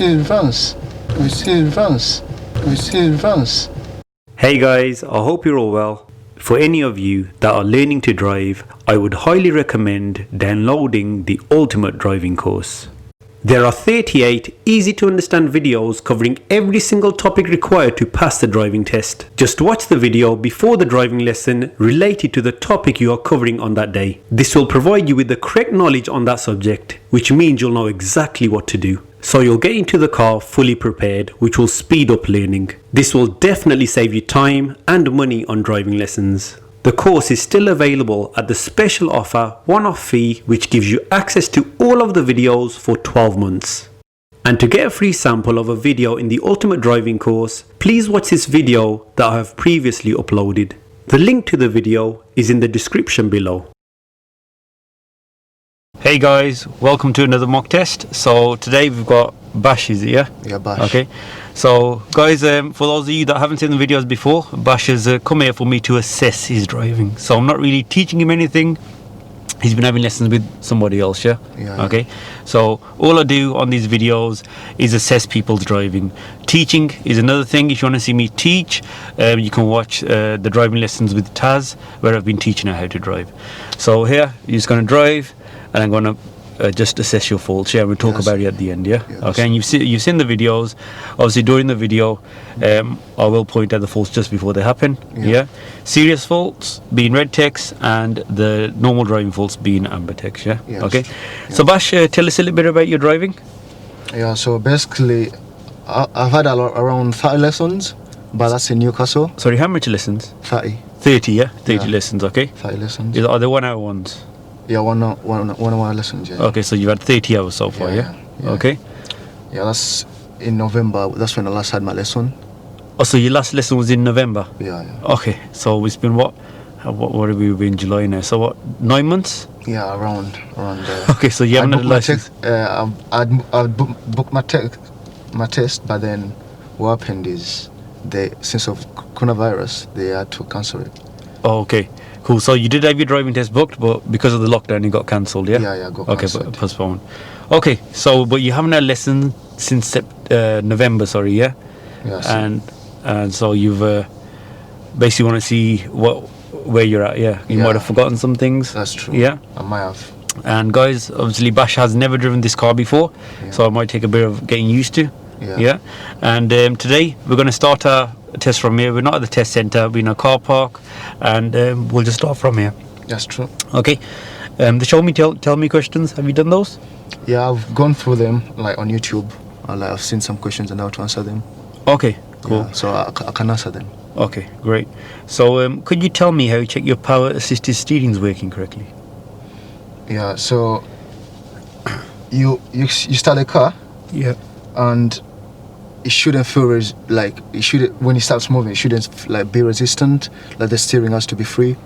reverse. Hey guys, I hope you're all well. For any of you that are learning to drive, I would highly recommend downloading the Ultimate Driving course. There are 38 easy to understand videos covering every single topic required to pass the driving test. Just watch the video before the driving lesson related to the topic you are covering on that day. This will provide you with the correct knowledge on that subject, which means you'll know exactly what to do. So you'll get into the car fully prepared, which will speed up learning. This will definitely save you time and money on driving lessons. The course is still available at the special offer one-off fee, which gives you access to all of the videos for 12 months. And to get a free sample of a video in the Ultimate Driving course, please watch this video that I have previously uploaded. The link to the video is in the description below. Hey guys, welcome to another mock test. So today we've got Bash, is it, yeah? Yeah, Bash. Okay. So guys, for those of you that haven't seen the videos before, Bash has come here for me to assess his driving. So I'm not really teaching him anything. He's been having lessons with somebody else, yeah? Yeah. Okay. So all I do on these videos is assess people's driving. Teaching is another thing. If you want to see me teach, you can watch the driving lessons with Taz, where I've been teaching her how to drive. So here, you're just going to drive, and I'm going to just assess your faults. Yeah, we'll talk about it at the end. Yeah. Okay. And you've seen the videos. Obviously, during the video, I will point out the faults just before they happen. Yeah. Serious faults being red text, and the normal driving faults being amber text. Yeah. Okay. So Bash, tell us a little bit about your driving. Yeah. So basically, I've had around 30 lessons, but that's in Newcastle. Sorry, how much lessons? 30. 30. Yeah. 30 lessons. Okay. 30 lessons. Are they 1 hour ones? Yeah, one hour lessons. Yeah. Okay, so you've had 30 hours so far, yeah? Okay. Yeah, that's in November. That's when I last had my lesson. Oh, so your last lesson was in November? Yeah. Okay, so it's been what have we been in July now? So what, 9 months? Yeah, around there. Okay, so you haven't had a license? I'd booked my test, but then what happened is since of coronavirus, they had to cancel it. Oh, okay. Cool. So you did have your driving test booked, but because of the lockdown, it got cancelled, yeah? Yeah, got cancelled. Okay, postponed. Okay, so but you haven't had a lesson since November, sorry, yeah? Yes. And so you've basically want to see where you're at, yeah? You might have forgotten some things. That's true. Yeah? I might have. And guys, obviously Bash has never driven this car before, so it might take a bit of getting used to. Yeah. And today we're going to start our test from here. We're not at the test centre, we're in a car park, and we'll just start from here. That's true. Okay. The show me tell me questions, have you done those? Yeah, I've gone through them like on YouTube. I've seen some questions and how to answer them. Okay, cool. Yeah, so I can answer them. Okay, great. So could you tell me how you check your power assisted steering is working correctly? Yeah, so you start the car. Yeah. And it shouldn't feel when it starts moving, it shouldn't like be resistant. Like the steering has to be free.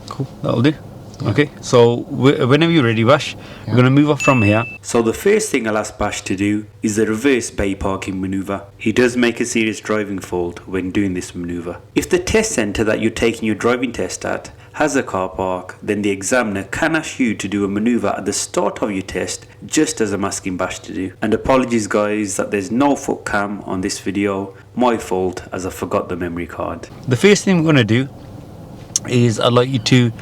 Cool, that'll do. Okay, so whenever you're ready, Bash, we're going to move off from here. So the first thing I'll ask Bash to do is the reverse bay parking maneuver. He does make a serious driving fault when doing this maneuver. If the test centre that you're taking your driving test at has a car park, then the examiner can ask you to do a maneuver at the start of your test, just as I'm asking Bash to do. And apologies guys that there's no foot cam on this video. My fault, as I forgot the memory card. The first thing we're going to do is I'd like you to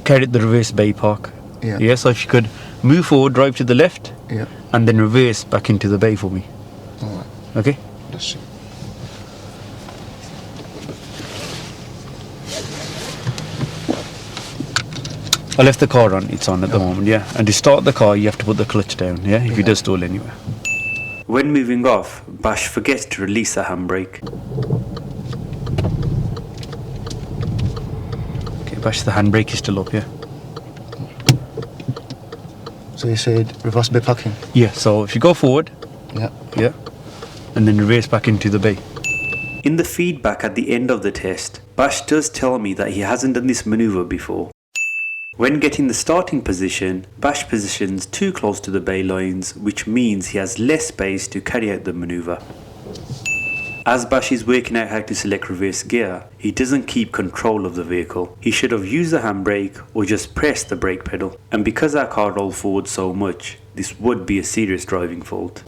carry the reverse bay park. Yeah, so if you could move forward, drive to the left, and then reverse back into the bay for me. Alright. Okay? Let's see. I left the car on, it's on at the moment, yeah. And to start the car, you have to put the clutch down, yeah, if it does stall anywhere. When moving off, Bash forgets to release the handbrake. Okay, Bash, the handbrake is still up, yeah. So you said reverse bay parking? Yeah, so if you go forward, yeah, and then reverse back into the bay. In the feedback at the end of the test, Bash does tell me that he hasn't done this maneuver before. When getting the starting position, Bash positions too close to the bay lines, which means he has less space to carry out the maneuver. As Bash is working out how to select reverse gear, he doesn't keep control of the vehicle. He should have used the handbrake or just pressed the brake pedal. And because our car rolled forward so much, this would be a serious driving fault.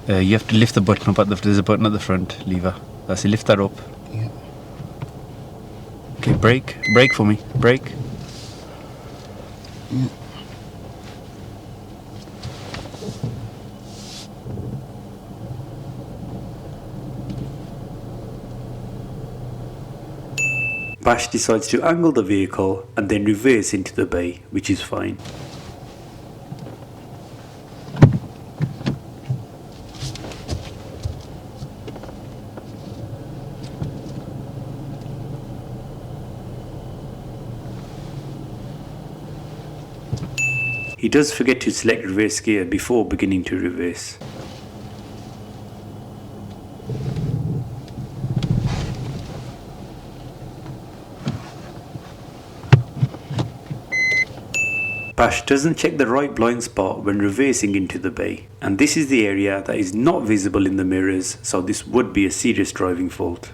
You have to lift the button up there's a button at the front, lever. That's it, lift that up. Yeah. Okay, brake for me, brake. Yeah. Bash decides to angle the vehicle and then reverse into the bay, which is fine. He does forget to select reverse gear before beginning to reverse. Bash doesn't check the right blind spot when reversing into the bay, and this is the area that is not visible in the mirrors, so this would be a serious driving fault.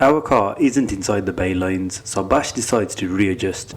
Our car isn't inside the bay lines, so Bash decides to readjust.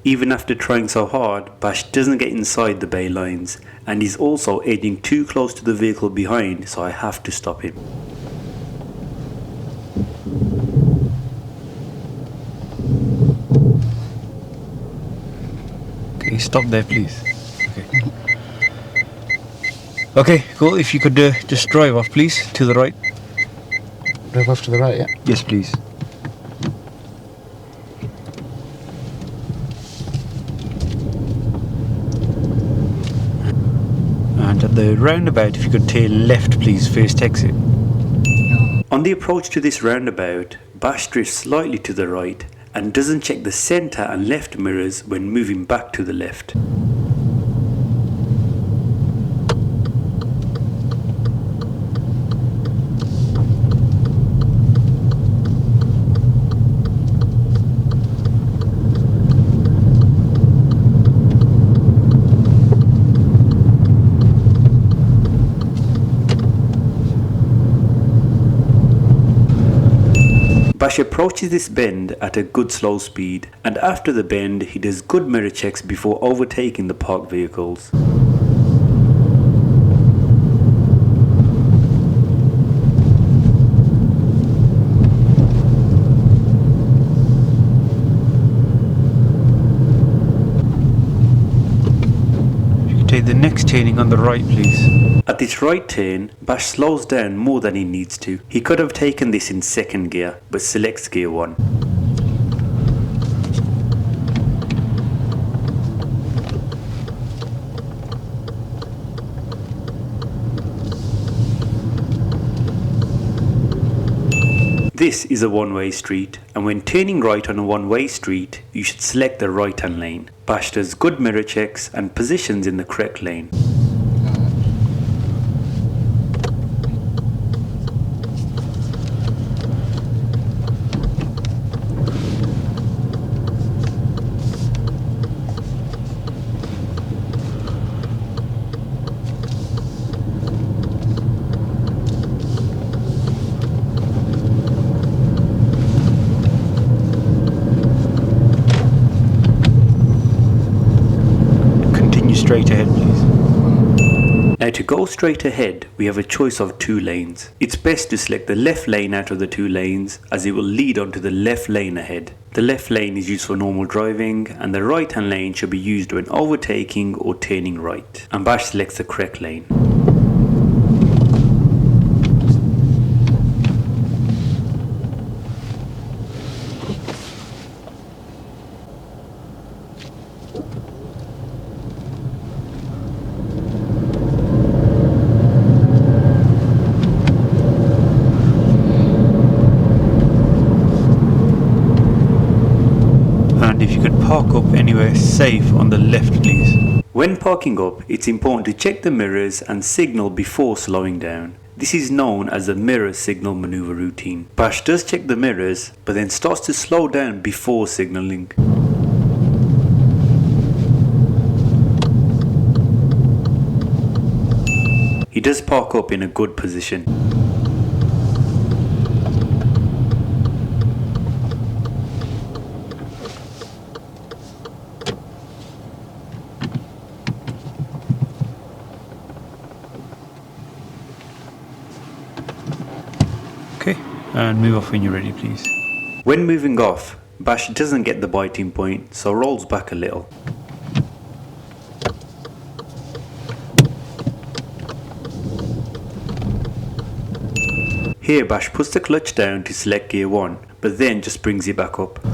Even after trying so hard, Bash doesn't get inside the bay lines, and he's also edging too close to the vehicle behind, so I have to stop him. Okay, stop there please. Okay. Okay, cool, if you could just drive off please, to the right. Drive off to the right, yeah? Yes please. And at the roundabout, if you could tail left please, first exit. On the approach to this roundabout, Bash drifts slightly to the right and doesn't check the centre and left mirrors when moving back to the left. Bash approaches this bend at a good slow speed, and after the bend he does good mirror checks before overtaking the parked vehicles. Take the next turning on the right please. At this right turn, Bash slows down more than he needs to. He could have taken this in second gear, but selects gear 1. This is a one-way street, and when turning right on a one-way street, you should select the right-hand lane. Bash does good mirror checks and positions in the correct lane. Straight ahead, please. Now to go straight ahead, we have a choice of two lanes. It's best to select the left lane out of the two lanes, as it will lead onto the left lane ahead. The left lane is used for normal driving, and the right hand lane should be used when overtaking or turning right. And Bash selects the correct lane. And if you could park up anywhere safe on the left, please. When parking up, it's important to check the mirrors and signal before slowing down. This is known as the mirror signal maneuver routine. Bash does check the mirrors, but then starts to slow down before signalling. He does park up in a good position. Okay, and move off when you're ready, please. When moving off, Bash doesn't get the biting point, so rolls back a little. Here Bash puts the clutch down to select gear 1, but then just brings it back up.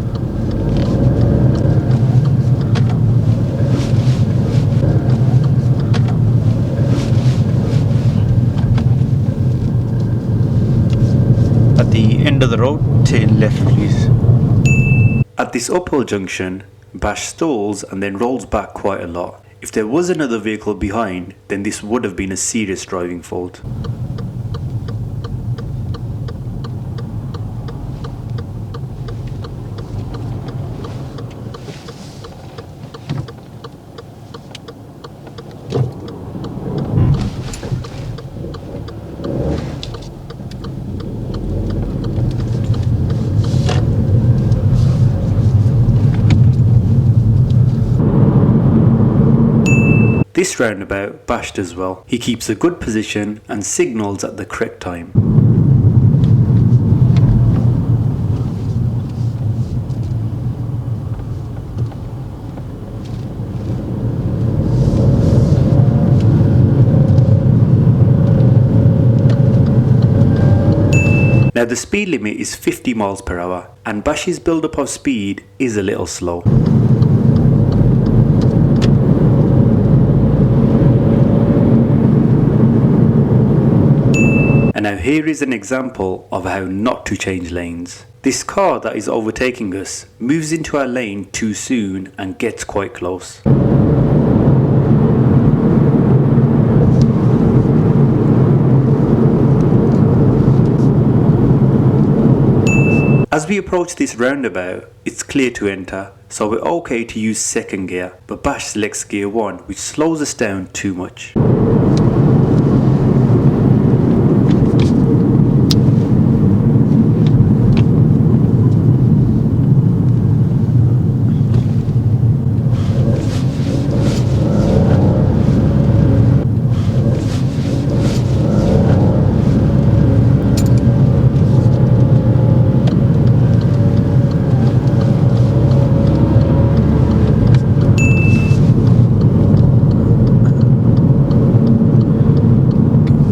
At the end of the road, turn left, please. At this uphill junction, Bash stalls and then rolls back quite a lot. If there was another vehicle behind, then this would have been a serious driving fault. This roundabout Bash does well. He keeps a good position and signals at the correct time. Now the speed limit is 50 miles per hour and Bash's build-up of speed is a little slow. And now here is an example of how not to change lanes. This car that is overtaking us moves into our lane too soon and gets quite close. As we approach this roundabout, it's clear to enter, so we're okay to use second gear, but Bash selects gear 1, which slows us down too much.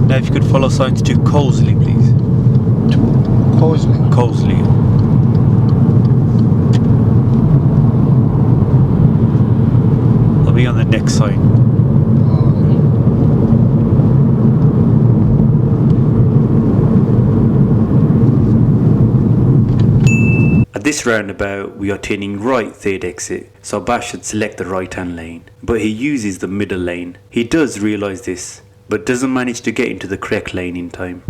Now if you could follow signs to Cosley, please. Cosley. Cosley. I'll be on the next sign. At this roundabout, we are turning right third exit, so Bash should select the right hand lane, but he uses the middle lane. He does realise this, but doesn't manage to get into the correct lane in time.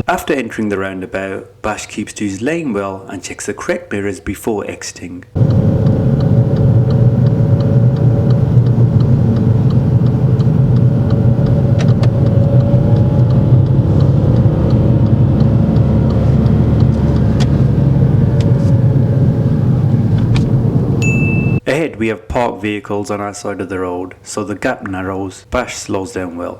After entering the roundabout, Bash keeps to his lane well and checks the correct mirrors before exiting. Ahead we have parked vehicles on our side of the road, so the gap narrows. Bash slows down well.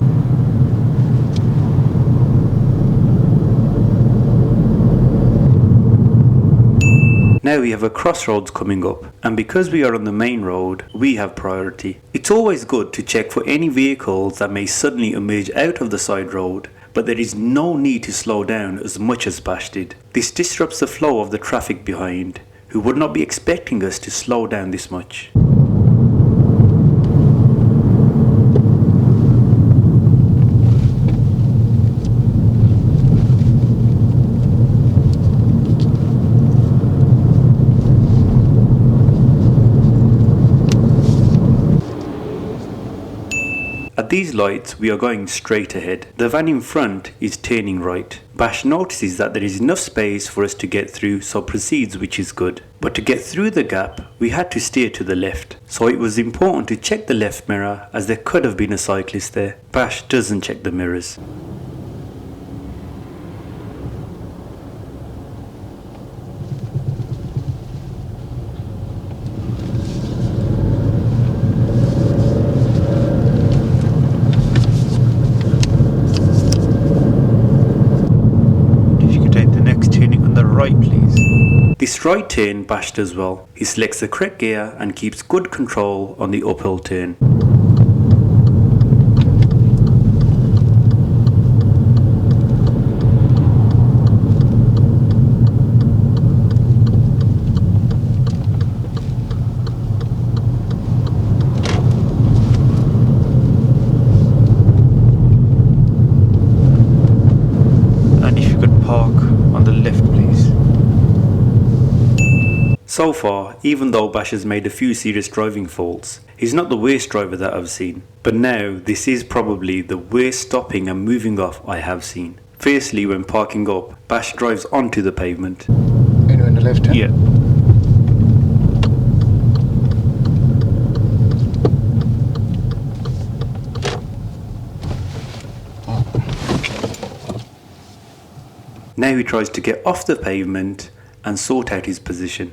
Now we have a crossroads coming up, and because we are on the main road, we have priority. It's always good to check for any vehicles that may suddenly emerge out of the side road, but there is no need to slow down as much as Bash did. This disrupts the flow of the traffic behind, who would not be expecting us to slow down this much. At these lights we are going straight ahead. The van in front is turning right. Bash notices that there is enough space for us to get through, so proceeds, which is good. But to get through the gap we had to steer to the left, so it was important to check the left mirror as there could have been a cyclist there. Bash doesn't check the mirrors. Right, please. This right turn Bash does well. He selects the correct gear and keeps good control on the uphill turn. And if you could park on the left, please. So far, even though Bash has made a few serious driving faults, he's not the worst driver that I've seen. But now, this is probably the worst stopping and moving off I have seen. Firstly, when parking up, Bash drives onto the pavement. Anyway, on the left hand? Yeah. Now he tries to get off the pavement and sort out his position.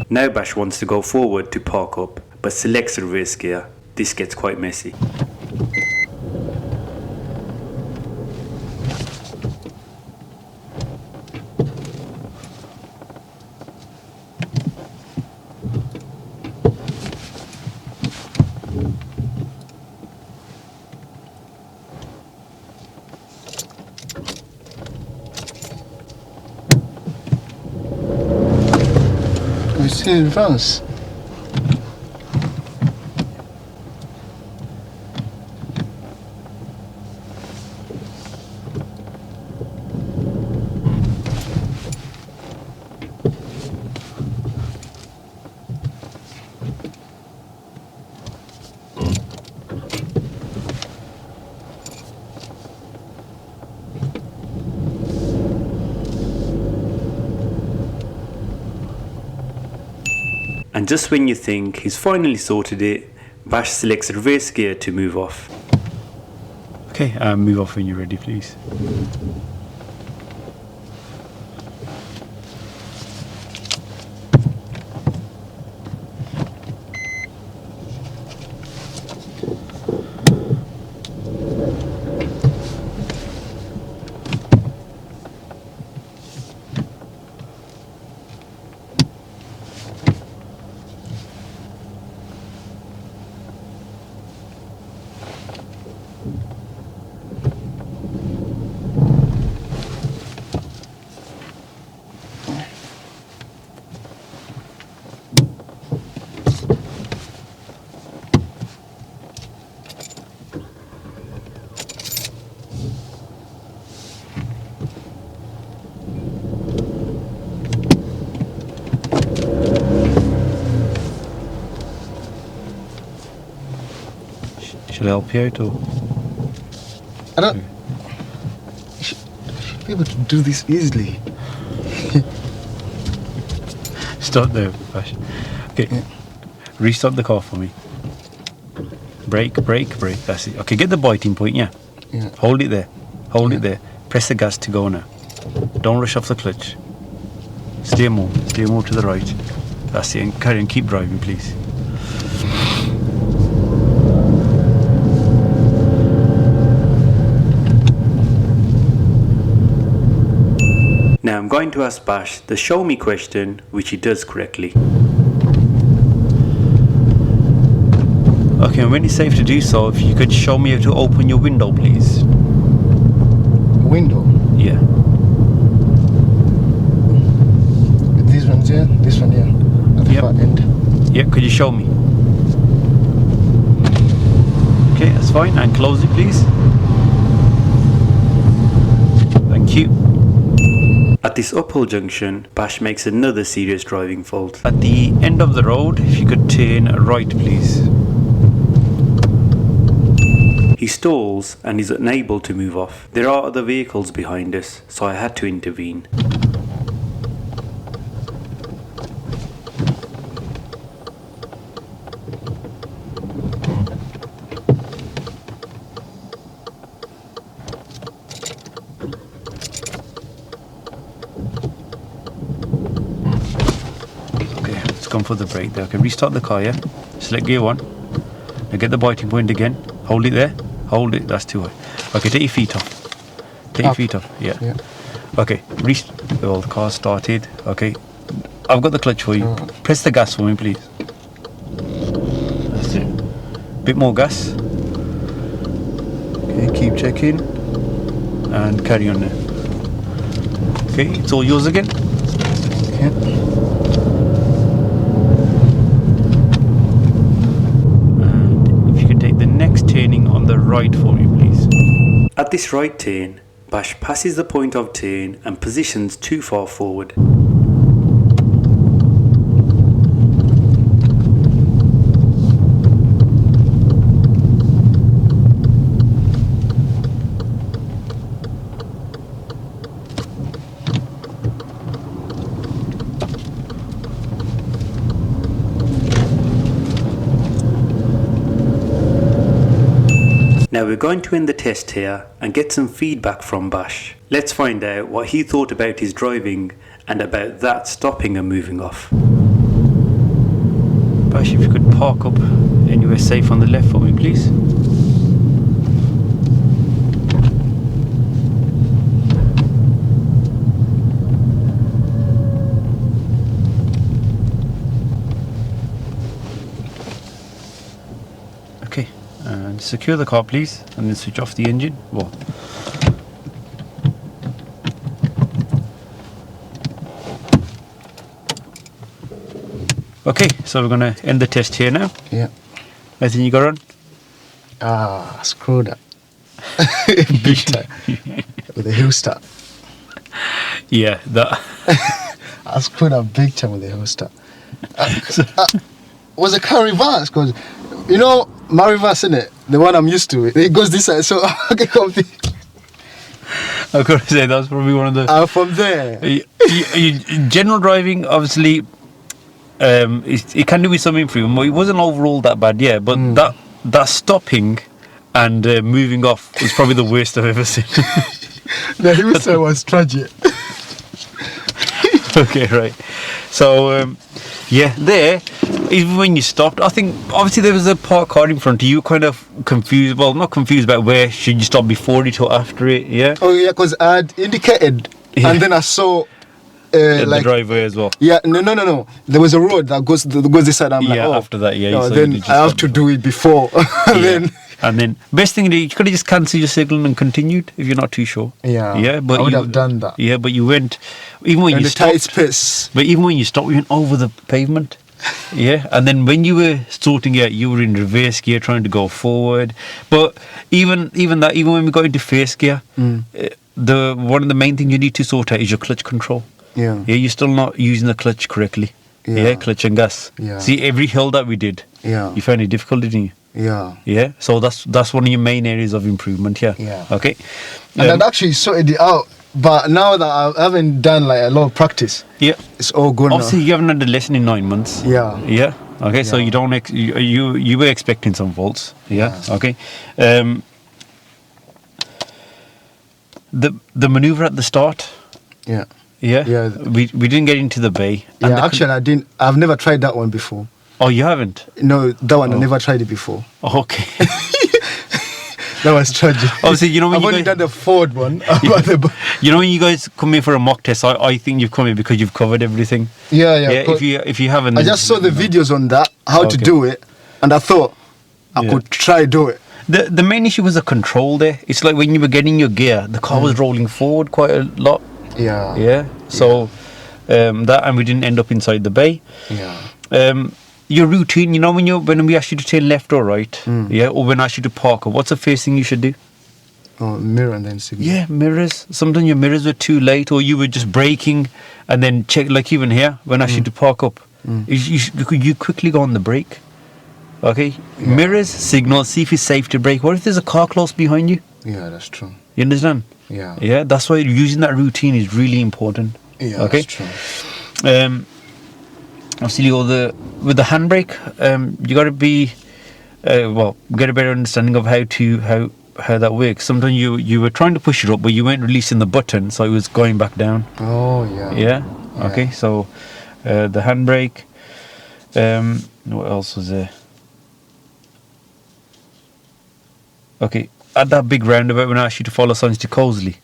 Now Bash wants to go forward to park up, but selects the reverse gear. This gets quite messy. We see in advance. And just when you think he's finally sorted it, Bash selects reverse gear to move off. Okay, move off when you're ready, please. Should I help you out or? I don't. You should be able to do this easily. Stop there, Bash. Okay, Yeah. restart the car for me. Brake, brake, brake. That's it. Okay, get the biting point, yeah. Yeah. Hold it there. Hold it there. Press the gas to go now. Don't rush off the clutch. Steer more to the right. That's it, and carry on, keep driving, please. Now I'm going to ask Bash the show me question, which he does correctly. Okay, and when it's safe to do so, if you could show me how to open your window, please. Window. Yeah. This one's here. This one here. At the Yep. far end. Yeah, could you show me? Okay, that's fine. And close it, please. Thank you. At this uphill junction, Bash makes another serious driving fault. At the end of the road, if you could turn right, please. He stalls and is unable to move off. There are other vehicles behind us, so I had to intervene. Gone for the brake there. Okay, restart the car, yeah? Select gear 1. Now get the biting point again. Hold it there. Hold it. That's too high. Okay, take your feet off. Take your feet off. Yeah. Okay, well, the car started. Okay, I've got the clutch for you. Press the gas for me, please. That's it. Bit more gas. Okay, keep checking. And carry on there. Okay, it's all yours again. Okay. Turning on the right for me, please. At this right turn, Bash passes the point of turn and positions too far forward. Now we're going to end the test here and get some feedback from Bash. Let's find out what he thought about his driving and about that stopping and moving off. Bash, if you could park up anywhere safe on the left for me, please. Okay. And secure the car, please, and then switch off the engine. Whoa. Okay, so we're gonna end the test here now. Yeah. Anything you got on? Screwed up. Big time. With the hill start. Yeah, that. I screwed up big time with the hill start. Was a car reverse? Because, you know, my reverse, isn't it? The one I'm used to. It goes this side, so I get confused. I've got to say, that's probably one of the... From there. General driving, obviously, it can do with some improvement. It wasn't overall that bad, yeah, but that stopping and moving off was probably the worst I've ever seen. The hillside was tragic. Okay, right. So, yeah, there, even when you stopped, I think obviously there was a parked car in front of you, kind of confused. Well, not confused about where should you stop before it or after it. Yeah. Oh yeah, because I had indicated, and then I saw. The driveway as well. Yeah, no. There was a road that goes this side. I'm like, oh, after that, yeah. No, then I have to do it before. And then best thing you could have just cancelled your signal and continued if you're not too sure. Yeah, but I would have done that. Yeah, but you went even when you stopped. Tight space. But even when you stopped, you went over the pavement. Yeah, and then when you were sorting out, you were in reverse gear trying to go forward. But even when we got into first gear, one of the main things you need to sort out is your clutch control. Yeah, you're still not using the clutch correctly. Yeah, clutch and gas. Yeah. See, every hill that we did, you found it difficult, didn't you? Yeah. Yeah. So that's one of your main areas of improvement here. Yeah. Okay. And I'd actually sorted it out, but now that I haven't done like a lot of practice, it's all good. Obviously, now. you haven't had a lesson in 9 months. Yeah. Yeah. Okay. So you don't you were expecting some faults. Yeah. Okay. The maneuver at the start. Yeah. Yeah. Yeah. We didn't get into the bay. Yeah. Actually, I didn't. I've never tried that one before. Oh, you haven't? No, that one I never tried it before. Okay. That was tragic. Obviously, you know when I've only done the Ford one. You know when you guys come in for a mock test, I think you've come in because you've covered everything. Yeah. If you haven't, I just saw the videos on that how to do it, and I thought I could try do it. The main issue was the control there. It's like when you were getting your gear, the car was rolling forward quite a lot. Yeah. Yeah. So that, and we didn't end up inside the bay. Yeah. Your routine, you know, when we ask you to turn left or right, or when I ask you to park, what's the first thing you should do? Oh, mirror and then signal. Yeah, mirrors. Sometimes your mirrors were too late, or you were just braking and then check. Like even here, when I ask you to park up, you quickly go on the brake. Okay, mirrors, signal, see if it's safe to brake. What if there's a car close behind you? Yeah, that's true. You understand? Yeah. Yeah, that's why using that routine is really important. Yeah, okay? that's true. Obviously, with the handbrake, you got to be get a better understanding of how that works. Sometimes you were trying to push it up, but you weren't releasing the button, so it was going back down. Oh yeah. Yeah. Okay. So the handbrake. What else was there? Okay. At that big roundabout, when I asked you to follow signs to Cosley,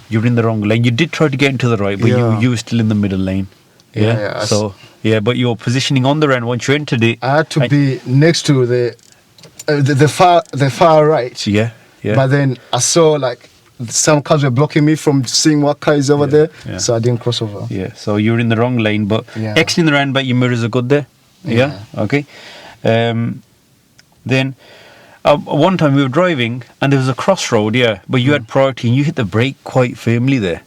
you were in the wrong lane. You did try to get into the right, but you were still in the middle lane. Yeah. So but your positioning on the round once you entered it, I had to be next to the far right. Yeah. But then I saw like some cars were blocking me from seeing what car is over there, so I didn't cross over. Yeah. So you were in the wrong lane, but exiting the roundabout, your mirrors are good there. Yeah. Okay. Then. One time we were driving and there was a crossroad, but you had priority and you hit the brake quite firmly there,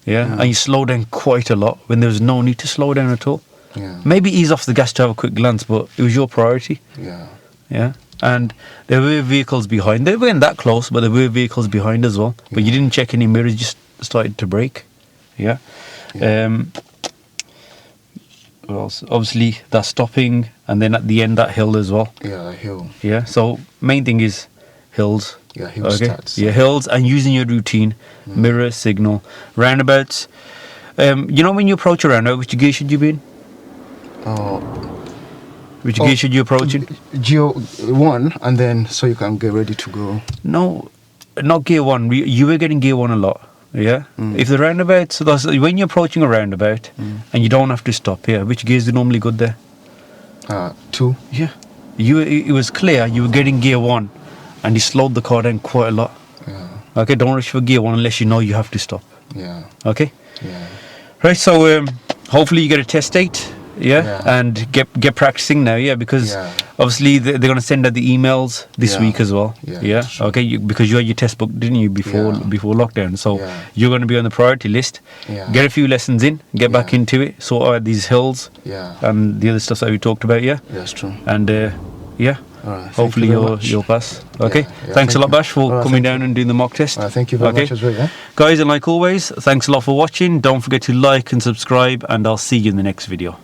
and you slowed down quite a lot when there was no need to slow down at all. Yeah. Maybe ease off the gas to have a quick glance, but it was your priority. Yeah. And there were vehicles behind. They weren't that close, but there were vehicles behind as well. But you didn't check any mirrors, you just started to brake. Yeah. What else? Obviously, that stopping, and then at the end, that hill as well. Yeah, hill. Yeah, so main thing is hills. Yeah, hill starts. Yeah, hills, and using your routine, mirror, signal, roundabouts. You know when you approach a roundabout, which gear should you be in? Which gear should you approach in? Gear 1, and then so you can get ready to go. No, not gear 1. You were getting gear 1 a lot. Yeah. If the roundabout, so that's when you're approaching a roundabout and you don't have to stop. Yeah. Which gears are normally good there? 2. Yeah. It was clear you were getting gear 1, and you slowed the car down quite a lot. Yeah. Okay. Don't rush for gear 1 unless you know you have to stop. Yeah. Okay. Yeah. Right. So hopefully you get a test date. Yeah. And get practicing now. Yeah. Because obviously they're going to send out the emails this week as well. Yeah. Sure. Okay. Because you had your test book, didn't you, before lockdown? So you're going to be on the priority list. Yeah. Get a few lessons in. Get back into it. Sort out these hills. Yeah. And the other stuff that we talked about. Yeah. That's true. And All right, hopefully you'll pass. Okay. Thanks a lot, Bash, for coming down and doing the mock test. Thank you very much as well. Yeah. Guys, and like always, thanks a lot for watching. Don't forget to like and subscribe, and I'll see you in the next video.